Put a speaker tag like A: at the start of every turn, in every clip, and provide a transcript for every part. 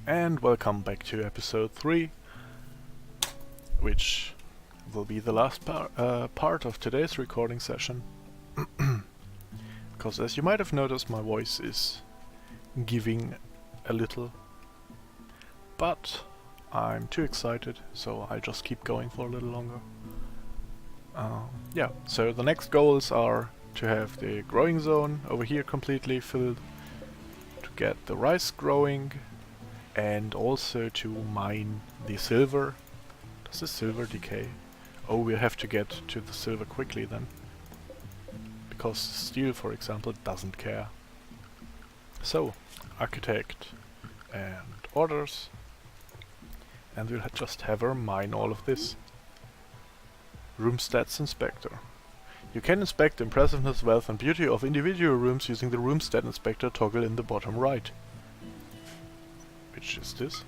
A: And welcome back to episode 3, which will be the last part of today's recording session. Because as you might have noticed, my voice is giving a little, but I'm too excited, so I'll just keep going for a little longer. Yeah, so the next goals are to have the growing zone over here completely filled, to get the rice growing, and also to mine the silver. Does the silver decay? Oh, we have to get to the silver quickly then. Because steel, for example, doesn't care. So, architect and orders. And we'll just have her mine all of this. Room stats inspector. You can inspect the impressiveness, wealth and beauty of individual rooms using the room stat inspector toggle in the bottom right. Which is this?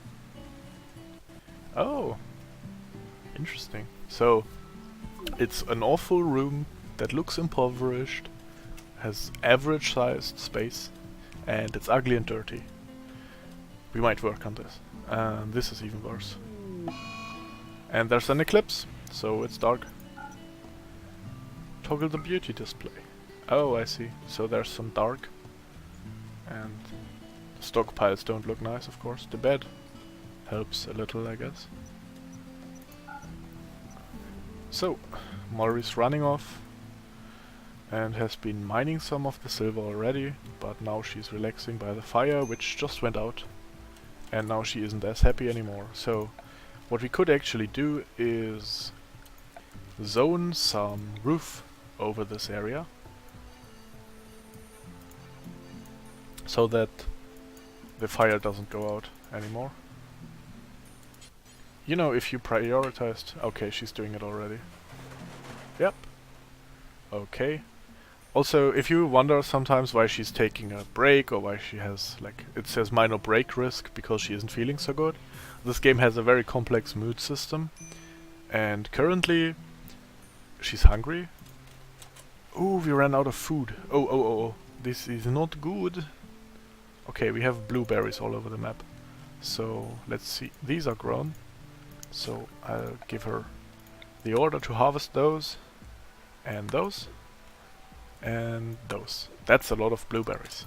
A: Oh, interesting. So, it's an awful room that looks impoverished, has average sized space, and it's ugly and dirty. We might work on this. This is even worse. And there's an eclipse, so it's dark. Toggle the beauty display. Oh, I see. So there's some dark. And the stockpiles don't look nice, of course. The bed helps a little, I guess. So, Molly's running off and has been mining some of the silver already, but now she's relaxing by the fire, which just went out. And now she isn't as happy anymore. So, what we could actually do is zone some roof over this area, so that the fire doesn't go out anymore. You know, if you prioritized... Okay, she's doing it already. Yep. Okay. Also, if you wonder sometimes why she's taking a break, or why she has, like, it says minor break risk because she isn't feeling so good. This game has a very complex mood system, and currently she's hungry. Ooh, we ran out of food. Oh. This is not good. Okay, we have blueberries all over the map. So, let's see. These are grown. So, I'll give her the order to harvest those. And those. And those. That's a lot of blueberries.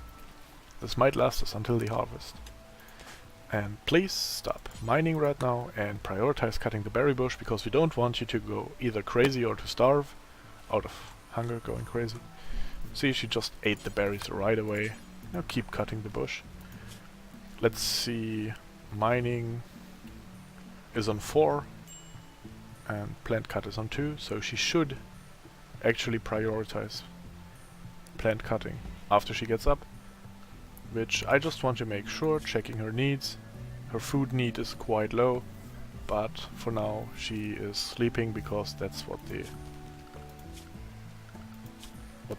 A: This might last us until the harvest. And please stop mining right now and prioritize cutting the berry bush, because we don't want you to go either crazy or to starve out of hunger, going crazy. See, she just ate the berries right away. Now keep cutting the bush. Let's see, mining is on 4 and plant cut is on 2, so she should actually prioritize plant cutting after she gets up, which I just want to make sure, checking her needs. Her food need is quite low, but for now she is sleeping because that's what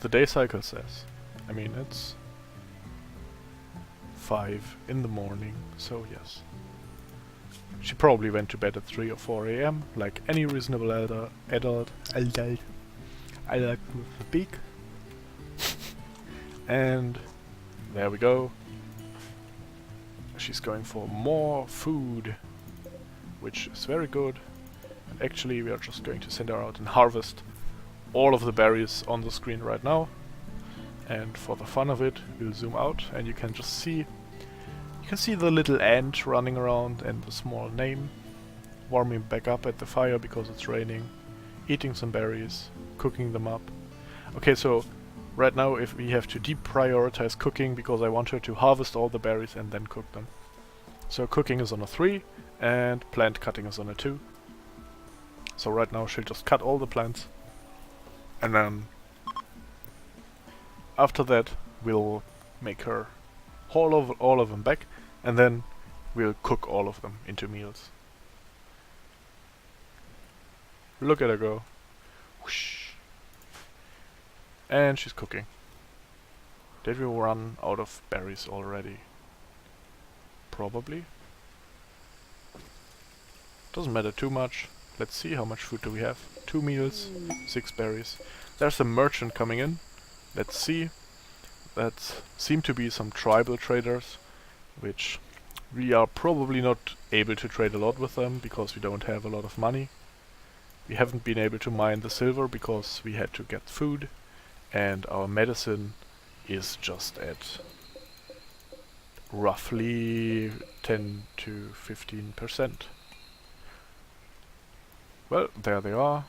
A: the day cycle says. I mean, it's 5 in the morning, so yes. She probably went to bed at 3 or 4 AM, like any reasonable adult. I like to speak. And there we go. She's going for more food, which is very good. And actually, we are just going to send her out and harvest all of the berries on the screen right now. And for the fun of it, we'll zoom out and you can just see, you can see the little ant running around and the small name warming back up at the fire because it's raining, eating some berries, cooking them up. Okay, so right now if we have to deprioritize cooking because I want her to harvest all the berries and then cook them. So cooking is on a 3 and plant cutting is on a 2. So right now she'll just cut all the plants, and then after that we'll make her haul all of them back, and then we'll cook all of them into meals. Look at her go. Whoosh. And she's cooking. Did we run out of berries already? Probably. Doesn't matter too much. Let's see, how much food do we have? 2 meals, 6 berries. There's a merchant coming in. Let's see. That seem to be some tribal traders, which We are probably not able to trade a lot with them because we don't have a lot of money. We haven't been able to mine the silver because we had to get food, and our medicine is just at roughly 10 to 15%. Well, there they are.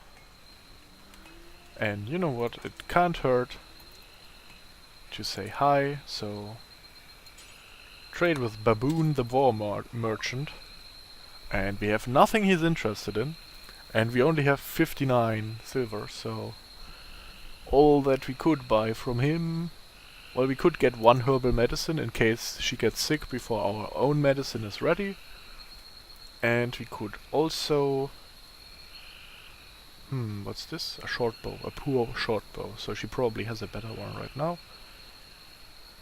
A: And you know what, it can't hurt to say hi, so trade with Baboon the war merchant, and we have nothing he's interested in, and we only have 59 silver, so all that we could buy from him, well, we could get one herbal medicine in case she gets sick before our own medicine is ready, and we could also what's this? A short bow, a poor short bow, so she probably has a better one right now.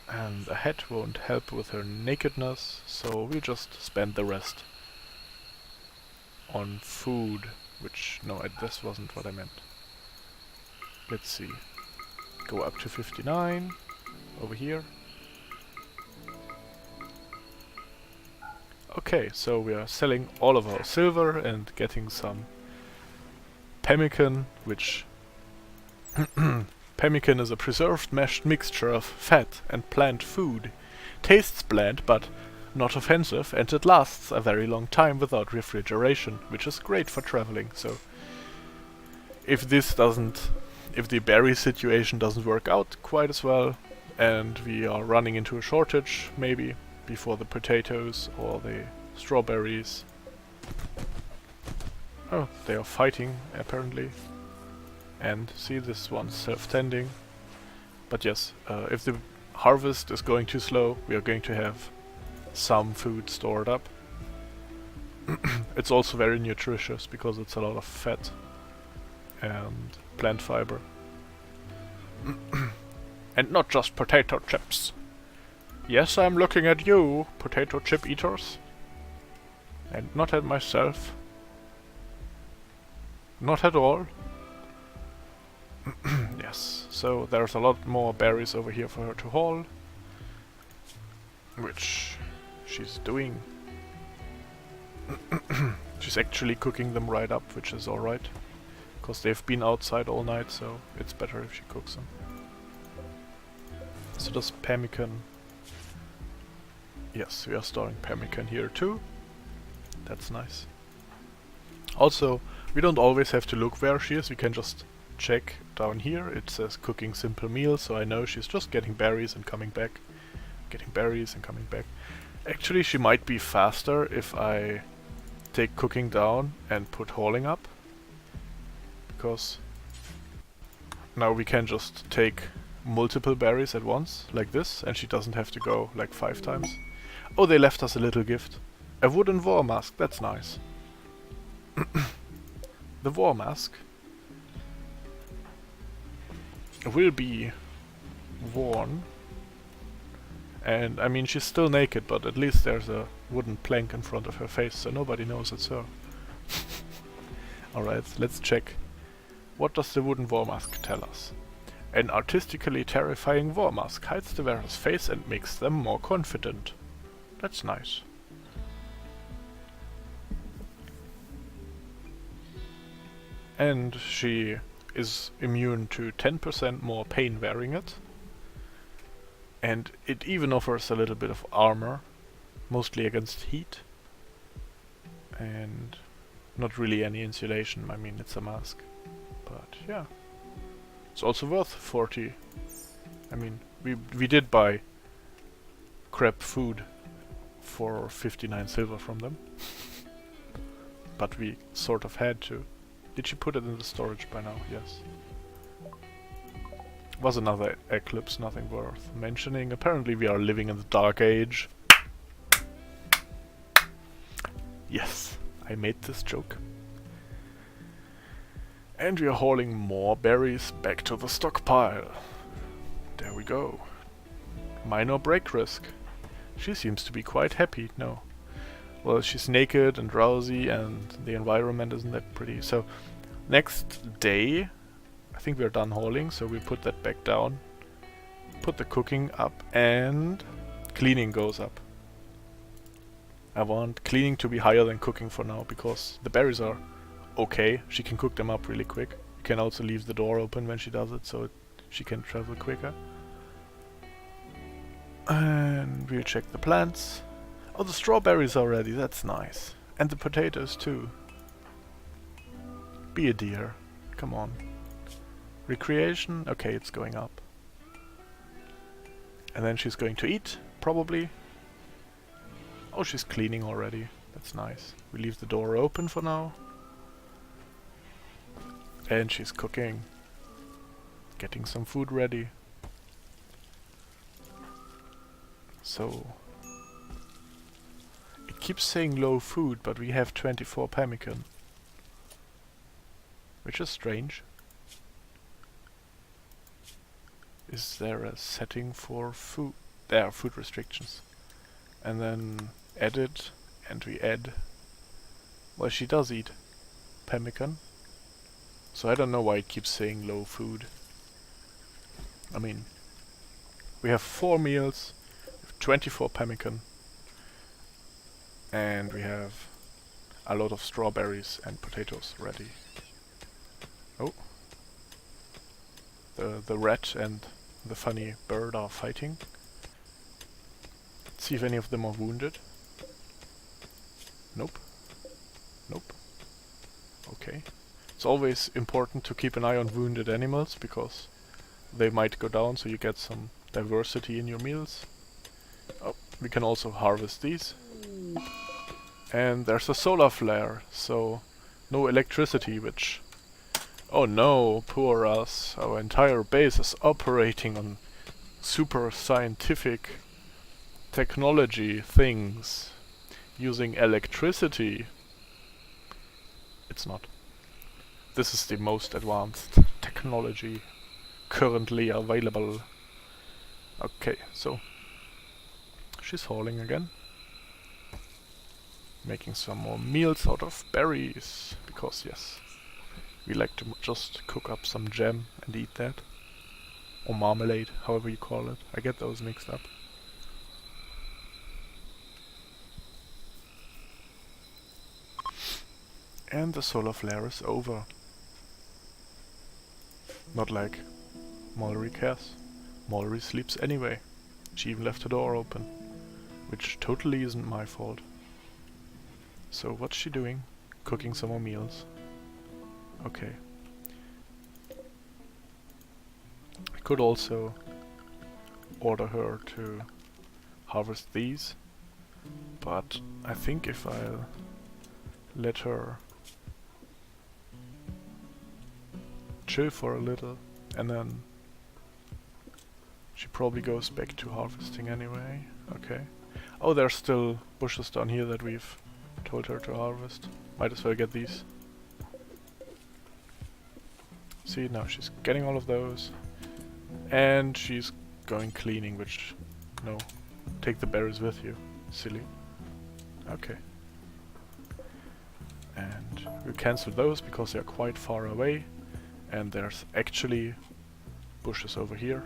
A: And a hat won't help with her nakedness, so we'll just spend the rest on food, which, no, this wasn't what I meant. Let's see. Go up to 59, over here. Okay, so we are selling all of our silver and getting some pemmican, which pemmican is a preserved mashed mixture of fat and plant food. Tastes bland, but not offensive, and it lasts a very long time without refrigeration, which is great for traveling. So if the berry situation doesn't work out quite as well, and we are running into a shortage, maybe, before the potatoes or the strawberries. Oh, they are fighting, apparently. And see, this one's self-tending. But yes, if the harvest is going too slow, we are going to have some food stored up. It's also very nutritious because it's a lot of fat and plant fiber. And not just potato chips. Yes, I'm looking at you, potato chip eaters. And not at myself. Not at all. Yes, so there's a lot more berries over here for her to haul. Which she's doing. She's actually cooking them right up, which is alright. Because they've been outside all night, so it's better if she cooks them. So does pemmican. Yes, we are storing pemmican here too. That's nice. Also, we don't always have to look where she is, we can just check down here. It says cooking simple meal, so I know she's just getting berries and coming back. Getting berries and coming back. Actually, she might be faster if I take cooking down and put hauling up. Because now we can just take multiple berries at once, like this, and she doesn't have to go like 5 times. Oh, they left us a little gift. A wooden war mask, that's nice. The war mask will be worn. And I mean, she's still naked, but at least there's a wooden plank in front of her face, so nobody knows it's her. Alright, let's check. What does the wooden war mask tell us? An artistically terrifying war mask hides the wearer's face and makes them more confident. That's nice. And she is immune to 10% more pain wearing it. And it even offers a little bit of armor, mostly against heat. And not really any insulation, I mean it's a mask. But yeah. It's also worth 40. I mean, we did buy crap food for 59 silver from them. But we sort of had to. Did she put it in the storage by now? Yes. Was another eclipse, nothing worth mentioning. Apparently we are living in the Dark Age. Yes, I made this joke. And we are hauling more berries back to the stockpile. There we go. Minor break risk. She seems to be quite happy. No. Well, she's naked and drowsy and the environment isn't that pretty. So, next day, I think we're done hauling, so we put that back down. Put the cooking up and cleaning goes up. I want cleaning to be higher than cooking for now, because the berries are okay. She can cook them up really quick. You can also leave the door open when she does it, so she can travel quicker. And we'll check the plants. Oh, the strawberries are ready, that's nice. And the potatoes too. Be a dear. Come on. Recreation? Okay, it's going up. And then she's going to eat, probably. Oh, she's cleaning already. That's nice. We leave the door open for now. And she's cooking. Getting some food ready. So... it keeps saying low food, but we have 24 pemmican. Which is strange. Is there a setting for food? There are food restrictions. And then edit, and we add... well, she does eat pemmican. So I don't know why it keeps saying low food. I mean, we have 4 meals, 24 pemmican, and we have a lot of strawberries and potatoes ready. Oh. The rat and the funny bird are fighting. Let's see if any of them are wounded. Nope. Nope. Okay. It's always important to keep an eye on wounded animals, because they might go down, so you get some diversity in your meals. Oh, we can also harvest these. And there's a solar flare, so no electricity, which... oh no, poor us. Our entire base is operating on super scientific technology things using electricity. It's not. This is the most advanced technology currently available. Okay, so she's hauling again. Making some more meals out of berries, because yes, we like to just cook up some jam and eat that. Or marmalade, however you call it. I get those mixed up. And the solar flare is over. Not like Mallory cares. Mallory sleeps anyway. She even left her door open. Which totally isn't my fault. So what's she doing? Cooking some more meals. Okay. I could also order her to harvest these, but I think if I'll let her chill for a little, and then she probably goes back to harvesting anyway. Okay. Oh, there's still bushes down here that we've told her to harvest. Might as well get these. See, now she's getting all of those. And she's going cleaning, which... no. Take the berries with you. Silly. Okay. And we'll cancel those because they're quite far away. And there's actually bushes over here.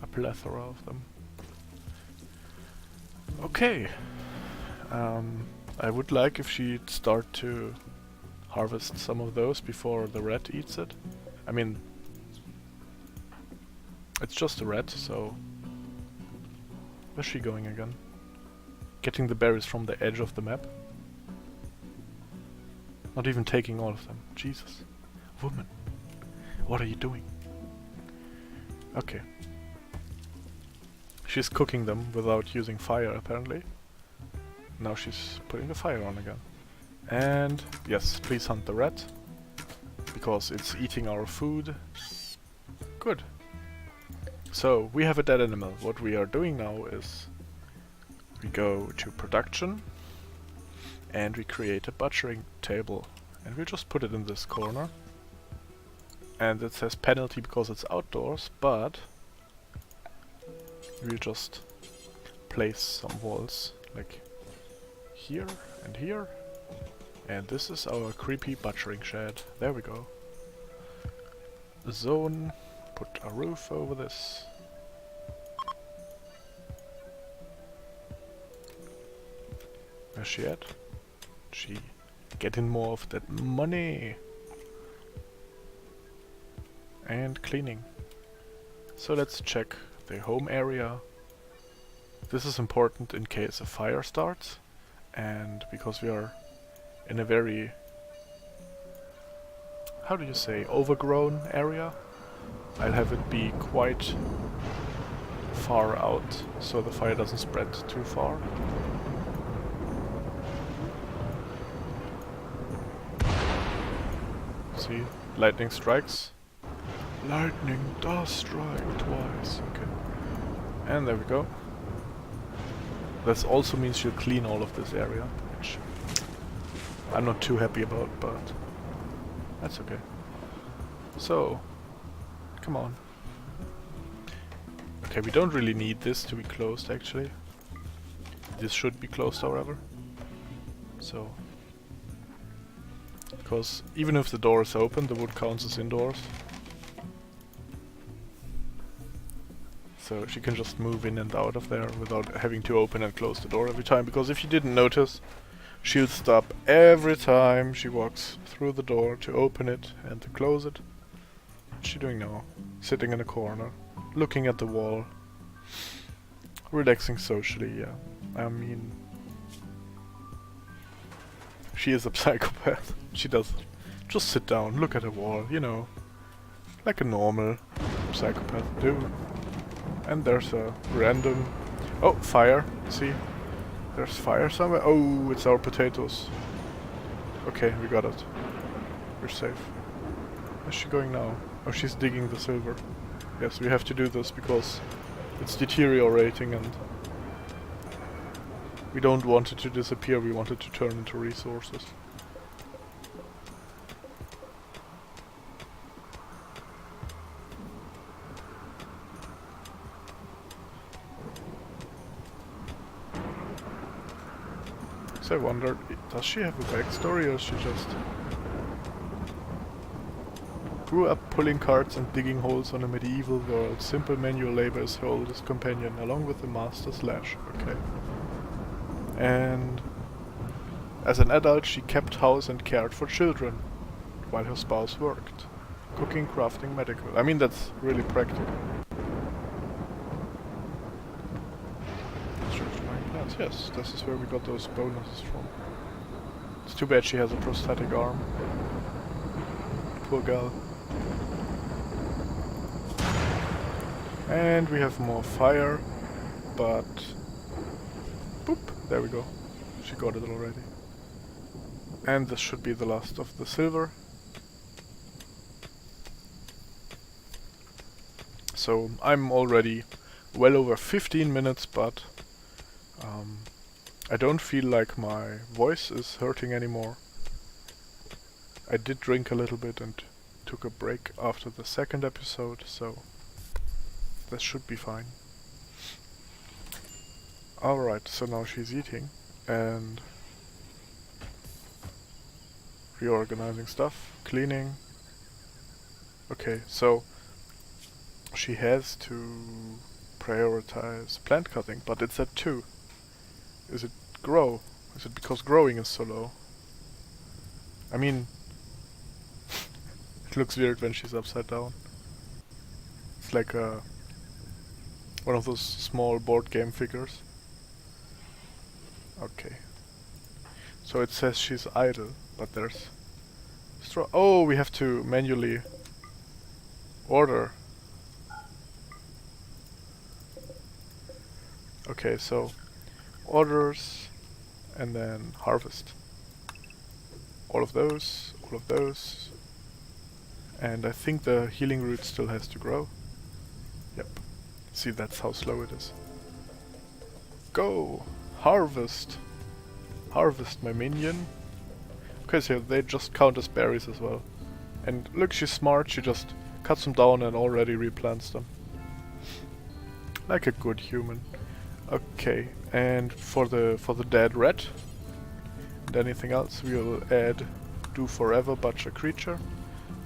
A: A plethora of them. Okay. I would like if she'd start to harvest some of those before the rat eats it. I mean, it's just a rat, so... where's she going again? Getting the berries from the edge of the map? Not even taking all of them. Jesus. Woman. What are you doing? Okay. She's cooking them without using fire, apparently. Now she's putting the fire on again. And yes, please hunt the rat, because it's eating our food. Good. So, we have a dead animal. What we are doing now is we go to production and we create a butchering table. And we'll just put it in this corner. And it says penalty because it's outdoors, but we'll just place some walls like here and here. And this is our creepy butchering shed. There we go. Zone. Put a roof over this. Where's she at? She getting more of that money. And cleaning. So let's check the home area. This is important in case a fire starts, and because we are in a very, how do you say, overgrown area, I'll have it be quite far out so the fire doesn't spread too far. See, lightning strikes. Lightning does strike twice. Okay. And there we go. This also means she'll clean all of this area, which I'm not too happy about, but that's okay. So, come on. Okay, we don't really need this to be closed, actually. This should be closed, however. So, because even if the door is open, the wood counts as indoors. So she can just move in and out of there without having to open and close the door every time, because if you didn't notice, she'll stop every time she walks through the door to open it and to close it. What's she doing now? Sitting in a corner, looking at the wall, relaxing socially, yeah. I mean, she is a psychopath. She does just sit down, look at a wall, you know, like a normal psychopath do. And there's a random... Oh, fire. See? There's fire somewhere. Oh, it's our potatoes. Okay, we got it. We're safe. Where's she going now? Oh, she's digging the silver. Yes, we have to do this because it's deteriorating and we don't want it to disappear, we want it to turn into resources. So I wonder, does she have a backstory or is she just grew up pulling carts and digging holes on a medieval world? Simple manual labor is her oldest companion, along with the master slash. Okay. And as an adult she kept house and cared for children, while her spouse worked. Cooking, crafting, medical. I mean, that's really practical. Yes, this is where we got those bonuses from. It's too bad she has a prosthetic arm. Poor girl. And we have more fire, but... Boop! There we go. She got it already. And this should be the last of the silver. So I'm already well over 15 minutes, but I don't feel like my voice is hurting anymore. I did drink a little bit and took a break after the second episode, so that should be fine. Alright, so now she's eating and reorganizing stuff, cleaning. Okay, so she has to prioritize plant cutting, but it's at 2. Is it grow? Is it because growing is so low? I mean, it looks weird when she's upside down. It's like one of those small board game figures. Okay. So it says she's idle, but there's straw. Oh, we have to manually order. Okay, so orders and then harvest. All of those, and I think the healing root still has to grow. Yep. See, that's how slow it is. Go! Harvest! Harvest, my minion. Okay, so they just count as berries as well. And look, she's smart, she just cuts them down and already replants them. Like a good human. Okay, and for the dead rat and anything else we will add do forever butcher creature.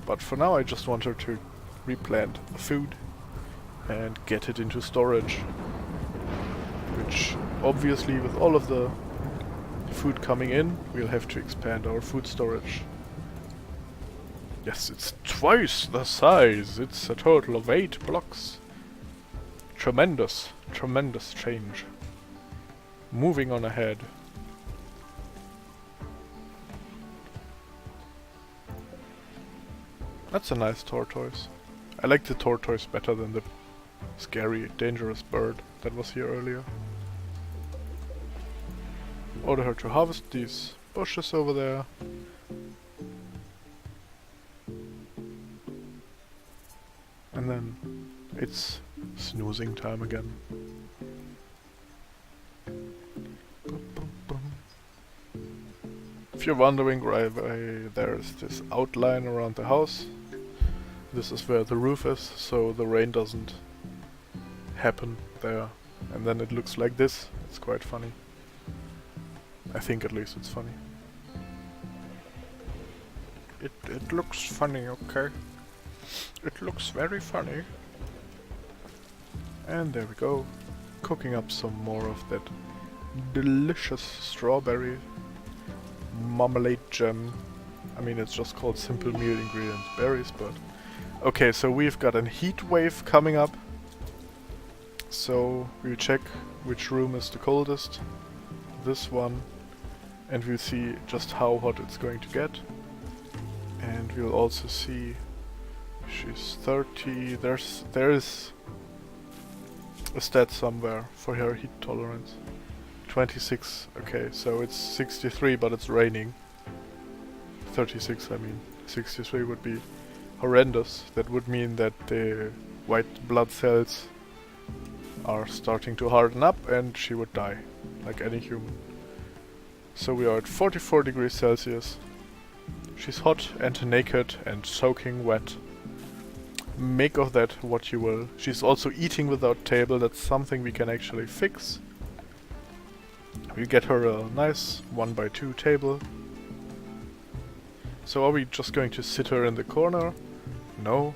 A: But for now I just want her to replant food and get it into storage. Which obviously with all of the food coming in, we'll have to expand our food storage. Yes, it's twice the size. It's a total of 8 blocks. Tremendous, tremendous change. Moving on ahead. That's a nice tortoise. I like the tortoise better than the scary, dangerous bird that was here earlier. Order her to harvest these bushes over there. And then it's snoozing time again. If you're wondering why there's this outline around the house, this is where the roof is, so the rain doesn't happen there. And then it looks like this. It's quite funny. I think at least it's funny. It looks funny, okay? It looks very funny. And there we go. Cooking up some more of that delicious strawberry marmalade jam. I mean, it's just called simple meal ingredient berries, but... Okay, so we've got a heat wave coming up. So we'll check which room is the coldest. This one. And we'll see just how hot it's going to get. And we'll also see... She's 30. There is a stat somewhere for her heat tolerance. 26. Okay, so it's 63, but it's raining. 36, I mean. 63 would be horrendous. That would mean that the white blood cells are starting to harden up and she would die, like any human. So we are at 44 degrees Celsius. She's hot and naked and soaking wet. Make of that what you will. She's also eating without table. That's something we can actually fix. We'll get her a nice 1x2 table. So are we just going to sit her in the corner? No.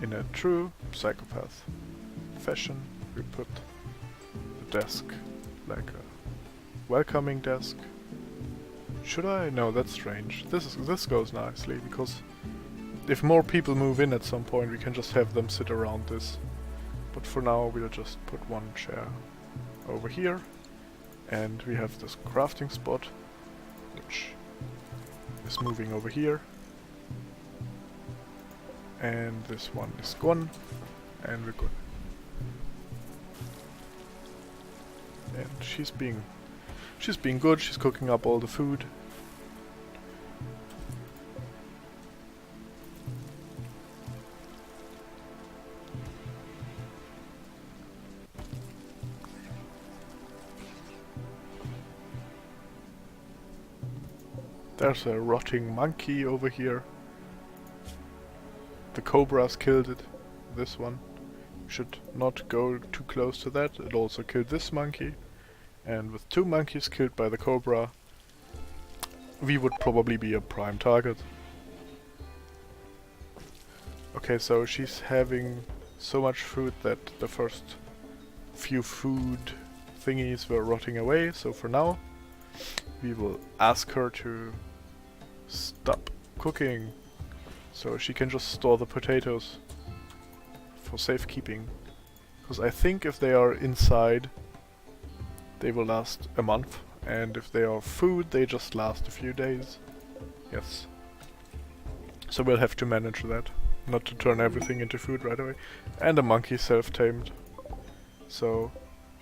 A: In a true psychopath fashion, we put the desk like a welcoming desk. Should I? No, that's strange. This goes nicely, because if more people move in at some point, we can just have them sit around this. But for now, we'll just put one chair over here. And we have this crafting spot, which is moving over here. And this one is gone. And we're good. And she's being good. She's cooking up all the food. There's a rotting monkey over here. The cobras killed it. This one. Should not go too close to that. It also killed this monkey. And with 2 monkeys killed by the cobra, we would probably be a prime target. Okay, so she's having so much food that the first few food thingies were rotting away. So for now, we will ask her to stop cooking, so she can just store the potatoes for safekeeping. Because I think if they are inside, they will last a month, and if they are food, they just last a few days. Yes. So we'll have to manage that, not to turn everything into food right away. And the monkey self-tamed. So,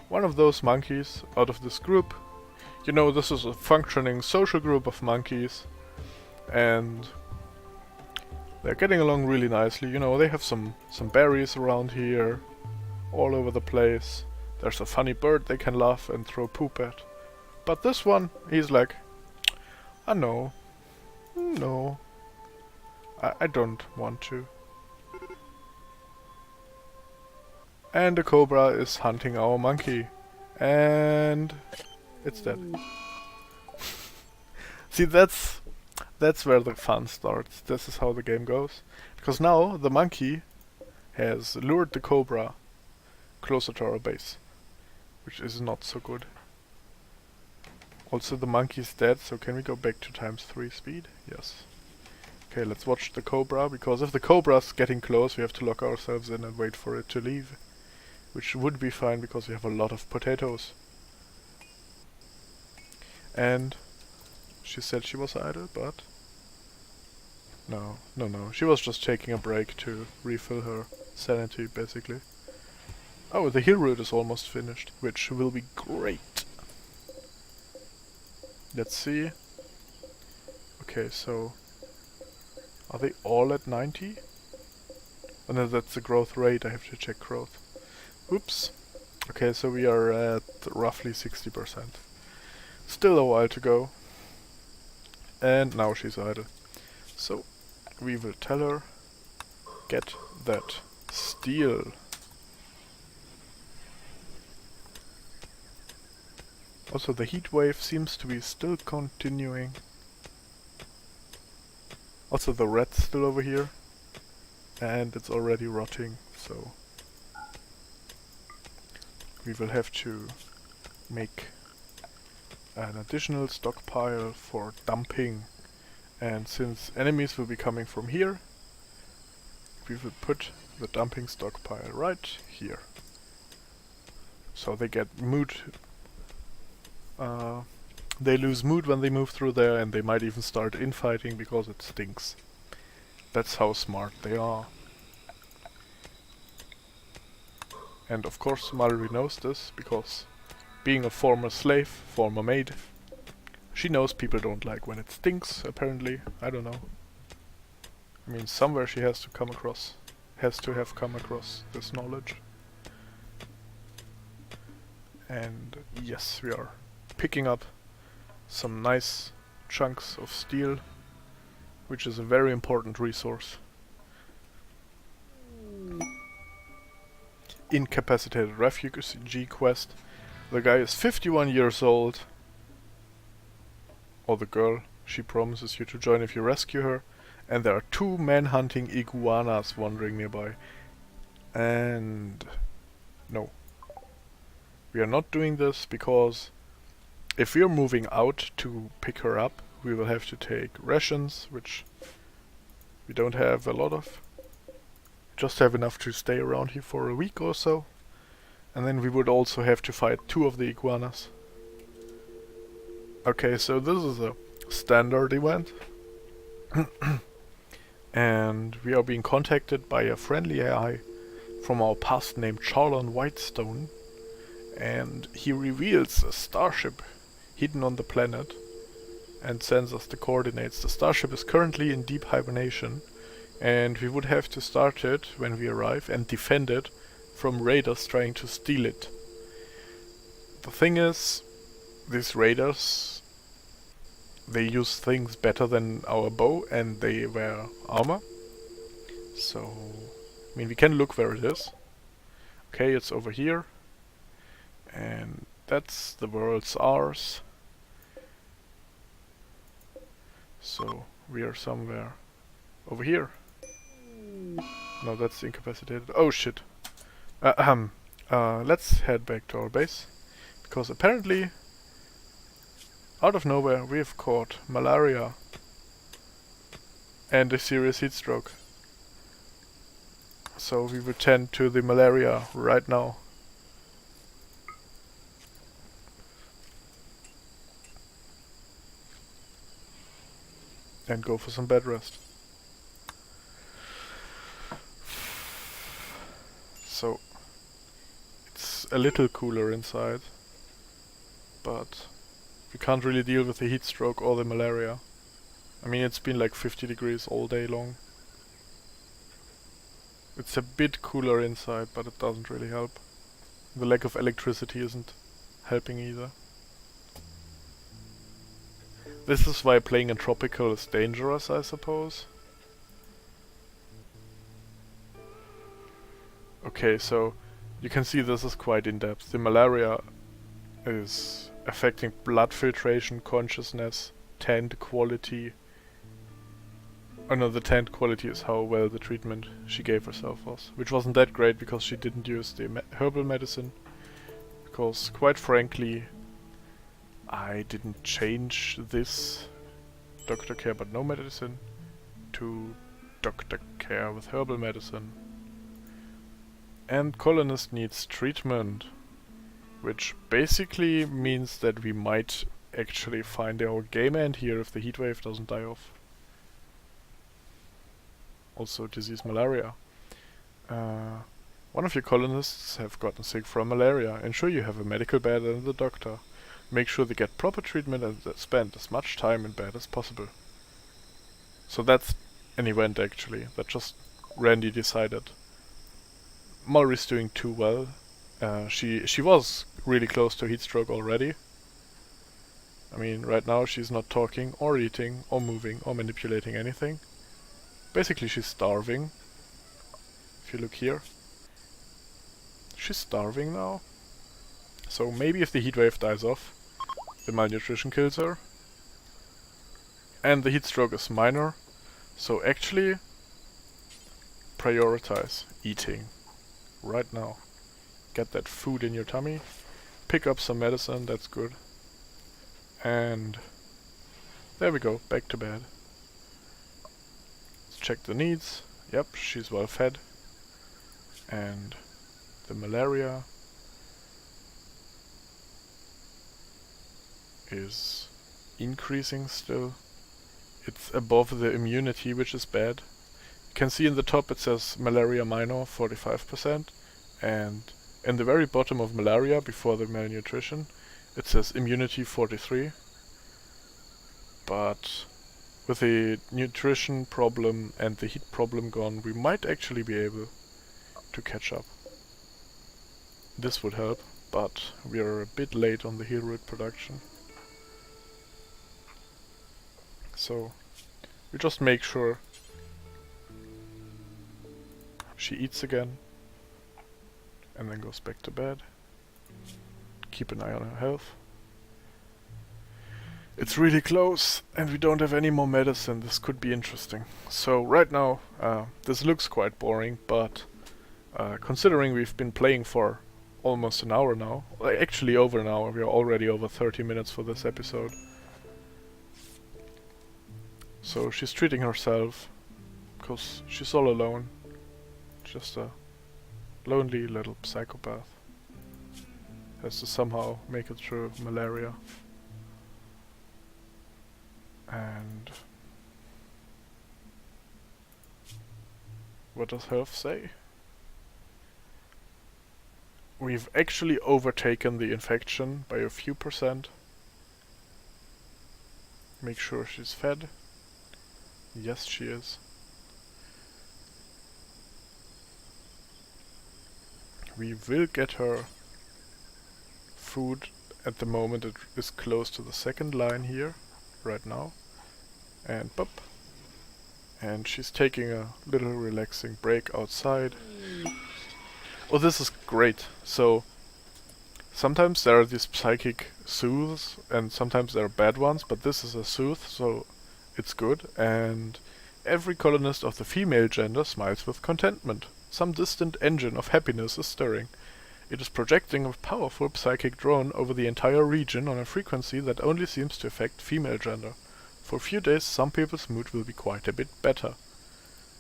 A: one of those monkeys out of this group. You know, this is a functioning social group of monkeys, and they're getting along really nicely. You know, they have some berries around here, all over the place. There's a funny bird they can laugh and throw poop at. But this one, he's like, no, I don't want to. And the cobra is hunting our monkey, and it's dead. See, that's where the fun starts. This is how the game goes. Because now the monkey has lured the cobra closer to our base, which is not so good. Also the monkey's dead, so can we go back to ×3 speed? Yes. Okay, let's watch the cobra, because if the cobra's getting close, we have to lock ourselves in and wait for it to leave. Which would be fine, because we have a lot of potatoes. And she said she was idle, but... No. She was just taking a break to refill her sanity, basically. Oh, the hill route is almost finished, which will be great. Let's see. Okay, so... Are they all at 90? Oh no, that's the growth rate, I have to check growth. Oops. Okay, so we are at roughly 60%. Still a while to go. And now she's idle. So, we will tell her, get that steel. Also, the heat wave seems to be still continuing. Also, the red's still over here. And it's already rotting, so... We will have to make an additional stockpile for dumping. And since enemies will be coming from here, we will put the dumping stockpile right here. So they get mood... they lose mood when they move through there, and they might even start infighting because it stinks. That's how smart they are. And of course Mallory knows this, because being a former slave, former maid, she knows people don't like when it stinks, apparently. I don't know. I mean, somewhere she has to come across, have come across this knowledge. And yes, we are picking up some nice chunks of steel, which is a very important resource. Incapacitated refugee quest. The guy is 51 years old. Or the girl. She promises you to join if you rescue her. And there are 2 man-hunting iguanas wandering nearby. And... no. We are not doing this because if we are moving out to pick her up, we will have to take rations, which we don't have a lot of. Just have enough to stay around here for a week or so. And then we would also have to fight 2 of the iguanas. Okay, so this is a standard event. And we are being contacted by a friendly AI from our past named Charlon Whitestone. And he reveals a starship hidden on the planet and sends us the coordinates. The starship is currently in deep hibernation, and we would have to start it when we arrive and defend it from raiders trying to steal it. The thing is, these raiders, they use things better than our bow, and they wear armor. So, I mean, we can look where it is. Okay, it's over here. And that's the world's ours. So, we are somewhere over here. No, that's incapacitated. Oh shit. Let's head back to our base. Because apparently, out of nowhere, we have caught malaria. And a serious heat stroke. So we will tend to the malaria right now. And go for some bed rest. So, it's a little cooler inside, but we can't really deal with the heat stroke or the malaria. I mean, it's been like 50 degrees all day long. It's a bit cooler inside, but it doesn't really help. The lack of electricity isn't helping either. This is why playing in tropical is dangerous, I suppose. Okay, so you can see this is quite in-depth. The malaria is affecting blood filtration, consciousness, tent quality. Oh no, the tent quality is how well the treatment she gave herself was. Which wasn't that great because she didn't use the herbal medicine. Because, quite frankly, I didn't change this doctor care but no medicine to doctor care with herbal medicine. And colonist needs treatment, which basically means that we might actually find our game end here if the heatwave doesn't die off. Also disease malaria. One of your colonists have gotten sick from malaria. Ensure you have a medical bed and a doctor. Make sure they get proper treatment and spend as much time in bed as possible. So that's an event actually, that just Randy decided. Mallory's doing too well. She was really close to heat stroke already. I mean, right now she's not talking or eating or moving or manipulating anything. Basically she's starving. If you look here. She's starving now. So maybe if the heatwave dies off, the malnutrition kills her. And the heat stroke is minor. So actually, prioritize eating right now. Get that food in your tummy. Pick up some medicine, that's good. And there we go, back to bed. Let's check the needs. Yep, she's well fed. And the malaria is increasing still. It's above the immunity, which is bad. You can see in the top it says malaria minor, 45%, and in the very bottom of malaria, before the malnutrition, it says immunity 43. But with the nutrition problem and the heat problem gone, we might actually be able to catch up. This would help, but we are a bit late on the heal root production. So we just make sure she eats again and then goes back to bed. Keep an eye on her health. It's really close and we don't have any more medicine. This could be interesting. So right now this looks quite boring, but considering we've been playing for almost an hour now, actually over an hour, we are already over 30 minutes for this episode. So she's treating herself, because she's all alone. Just a lonely little psychopath. Has to somehow make it through malaria. And what does health say? We've actually overtaken the infection by a few percent. Make sure she's fed. Yes, she is. We will get her food at the moment. It is close to the second line here, right now. And pop. And she's taking a little relaxing break outside. Oh, this is great. So, sometimes there are these psychic soothes, and sometimes there are bad ones, but this is a soothe, so it's good. And every colonist of the female gender smiles with contentment. Some distant engine of happiness is stirring. It is projecting a powerful psychic drone over the entire region on a frequency that only seems to affect female gender. For a few days, some people's mood will be quite a bit better.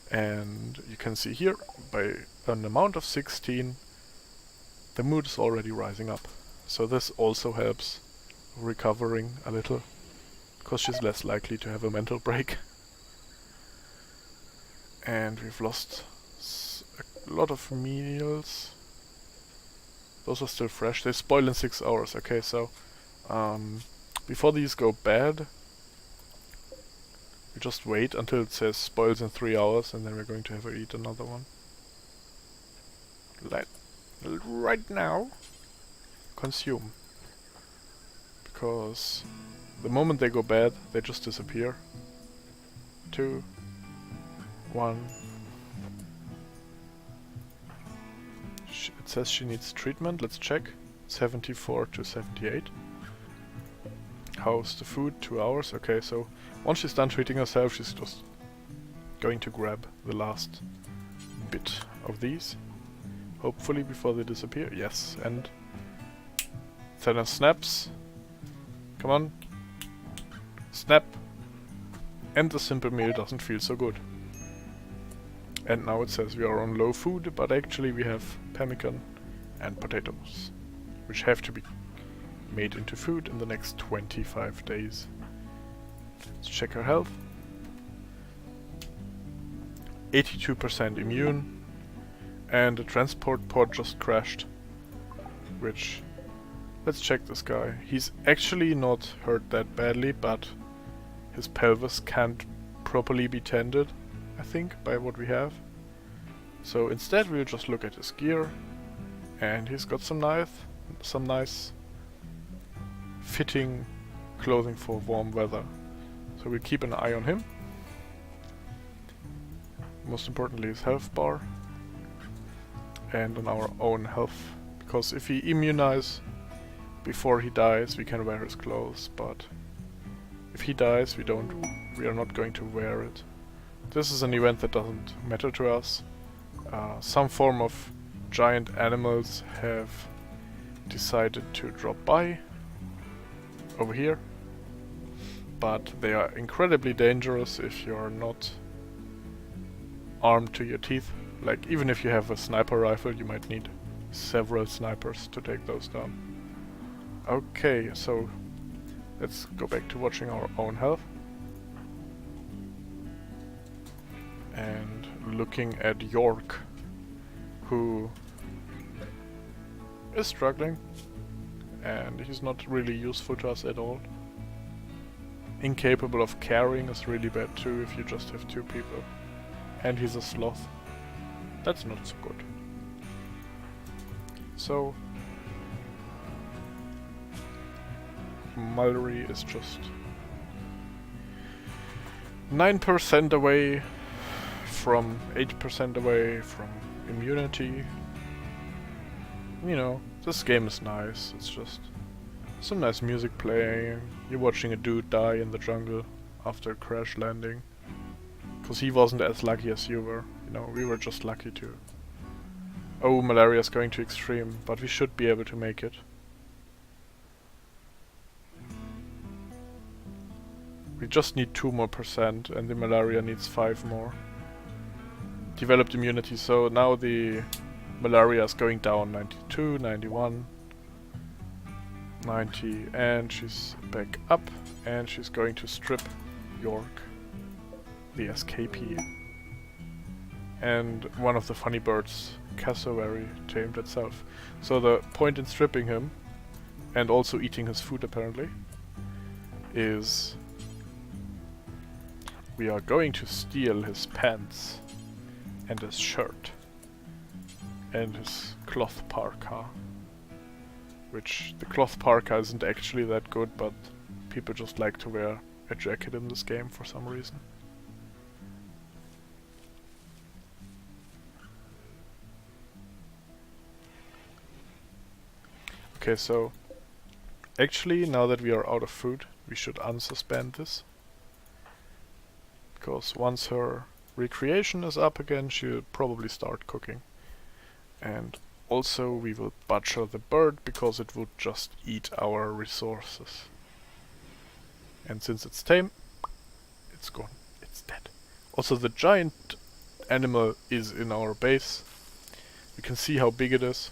A: And you can see here, by an amount of 16, the mood is already rising up. So this also helps recovering a little, because she's less likely to have a mental break. And we've lost a lot of meals. Those are still fresh. They spoil in 6 hours. Okay, so before these go bad, we just wait until it says spoils in 3 hours, and then we're going to have her eat another one. Right now, consume. Because the moment they go bad, they just disappear. 2, 1. It says she needs treatment. Let's check. 74 to 78. How's the food? 2 hours. Okay, so once she's done treating herself, she's just going to grab the last bit of these. Hopefully before they disappear. Yes, and Thanos snaps. Come on. Snap. And the simple meal doesn't feel so good. And now it says we are on low food, but actually we have pemmican and potatoes, which have to be made into food in the next 25 days. Let's check our health. 82% immune, and the transport pod just crashed, which... Let's check this guy. He's actually not hurt that badly, but his pelvis can't properly be tended, I think, by what we have. So instead we'll just look at his gear, and he's got some nice fitting clothing for warm weather. So we'll keep an eye on him. Most importantly his health bar, and on our own health, because if he immunize before he dies we can wear his clothes, but if he dies we are not going to wear it. This is an event that doesn't matter to us. Some form of giant animals have decided to drop by over here, but they are incredibly dangerous if you're not armed to your teeth. Like, even if you have a sniper rifle you might need several snipers to take those down. Okay, so let's go back to watching our own health. And looking at York, who is struggling, and he's not really useful to us at all. Incapable of carrying is really bad too if you just have two people. And he's a sloth. That's not so good. So Mallory is just 9% away from 8% away from immunity. You know, this game is nice. It's just some nice music playing. You're watching a dude die in the jungle after crash landing. Because he wasn't as lucky as you were. You know, we were just lucky too. Oh, malaria's going to extreme, but we should be able to make it. We just need 2 more %, and the malaria needs 5 more. Developed immunity, so now the malaria is going down 92, 91, 90, and she's back up, and she's going to strip York, the SKP. And one of the funny birds, cassowary, tamed itself. So the point in stripping him, and also eating his food apparently, is we are going to steal his pants and his shirt and his cloth parka, which the cloth parka isn't actually that good, but people just like to wear a jacket in this game for some reason. Okay, so actually now that we are out of food we should unsuspend this, because once her recreation is up again she'll probably start cooking. And also we will butcher the bird because it would just eat our resources. And since it's tame, it's gone. It's dead. Also the giant animal is in our base. You can see how big it is.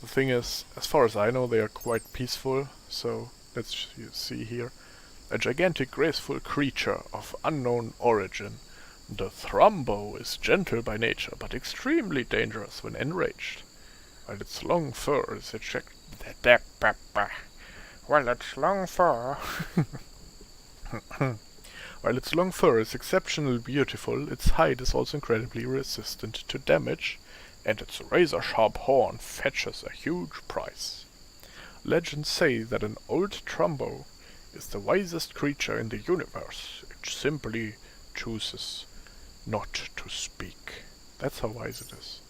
A: The thing is, as far as I know, they are quite peaceful, so let's see here. A gigantic graceful creature of unknown origin. The Thrumbo is gentle by nature, but extremely dangerous when enraged. While its long fur is While its long fur is exceptionally beautiful, its hide is also incredibly resistant to damage, and its razor-sharp horn fetches a huge price. Legends say that an old Trumbo is the wisest creature in the universe. It simply chooses not to speak. That's how wise it is.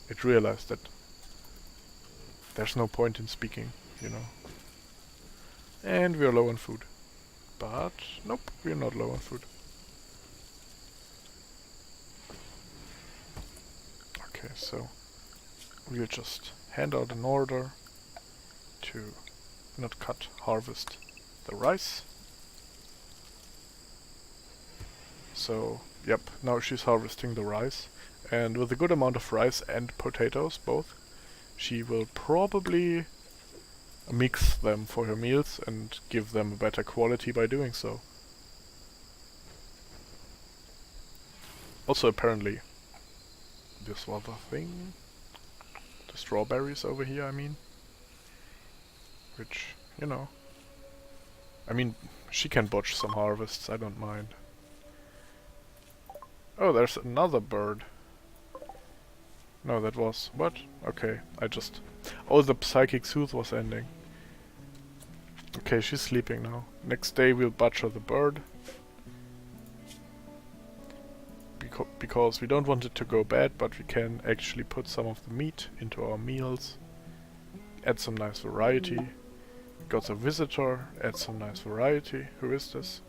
A: It realized that there's no point in speaking, you know. And we're low on food. But nope, we're not low on food. Okay, so we'll just hand out an order to not harvest the rice. So, yep, now she's harvesting the rice. And with a good amount of rice and potatoes, both, she will probably mix them for her meals and give them a better quality by doing so. Also, apparently, this other thing, the strawberries over here, I mean, which, you know, I mean, she can botch some harvests, I don't mind. Oh, there's another bird. No, that was... what? Okay, I just... oh, the psychic soothe was ending. Okay, she's sleeping now. Next day we'll butcher the bird. Because we don't want it to go bad, but we can actually put some of the meat into our meals. Add some nice variety. Got a visitor, add some nice variety. Who is this?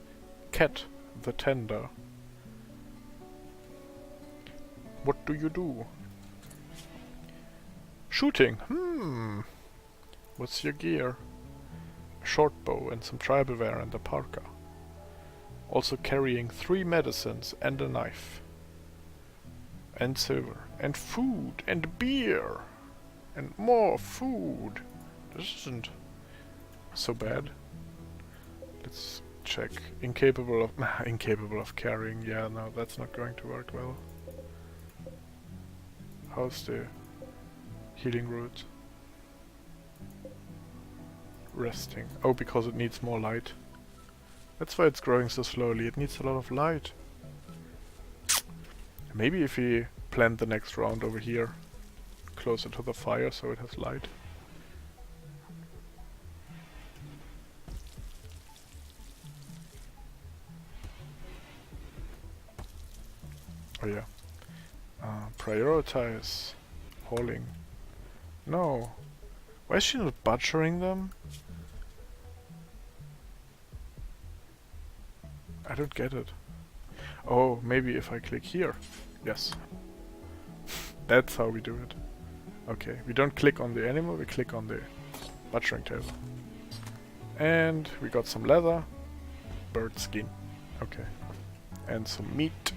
A: Cat, the tender. What do you do? Shooting. What's your gear? A short bow and some tribal wear and a parka. Also carrying 3 medicines and a knife. And silver. And food. And beer. And more food. This isn't so bad. Let's check. Incapable of carrying. Yeah, no, that's not going to work well. How's the healing root? Resting. Oh, because it needs more light. That's why it's growing so slowly. It needs a lot of light. Maybe if we plant the next round over here, closer to the fire, so it has light. Oh yeah. Prioritize hauling. No. Why is she not butchering them? I don't get it. Oh, maybe if I click here. Yes. That's how we do it. Okay, we don't click on the animal, we click on the butchering table. And we got some leather. Bird skin. Okay. And some meat.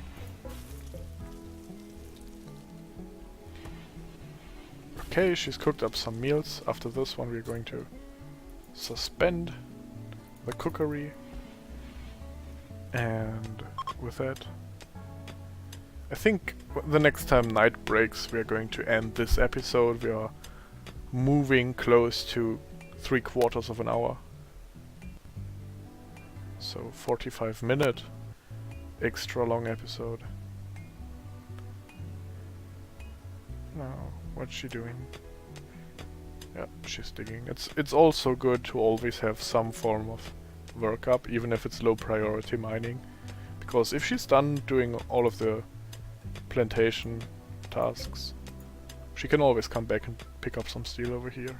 A: Okay, she's cooked up some meals. After this one we're going to suspend the cookery. And with that, I think the next time night breaks we're going to end this episode. We are moving close to 3/4 of an hour. So 45-minute extra long episode. Now, what's she doing? Yep, she's digging. It's also good to always have some form of work up, even if it's low priority mining. Because if she's done doing all of the plantation tasks, she can always come back and pick up some steel over here.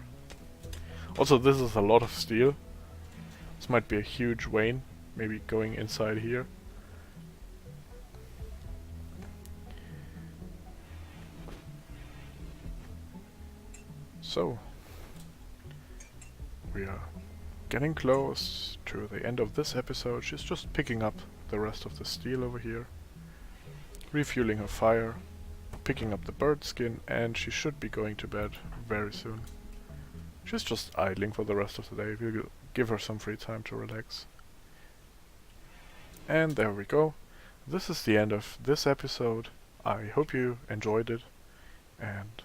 A: Also, this is a lot of steel. This might be a huge vein, maybe going inside here. So, we are getting close to the end of this episode. She's just picking up the rest of the steel over here, refueling her fire, picking up the bird skin, and she should be going to bed very soon. She's just idling for the rest of the day. We'll give her some free time to relax. And there we go. This is the end of this episode. I hope you enjoyed it, and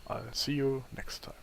A: I'll see you next time.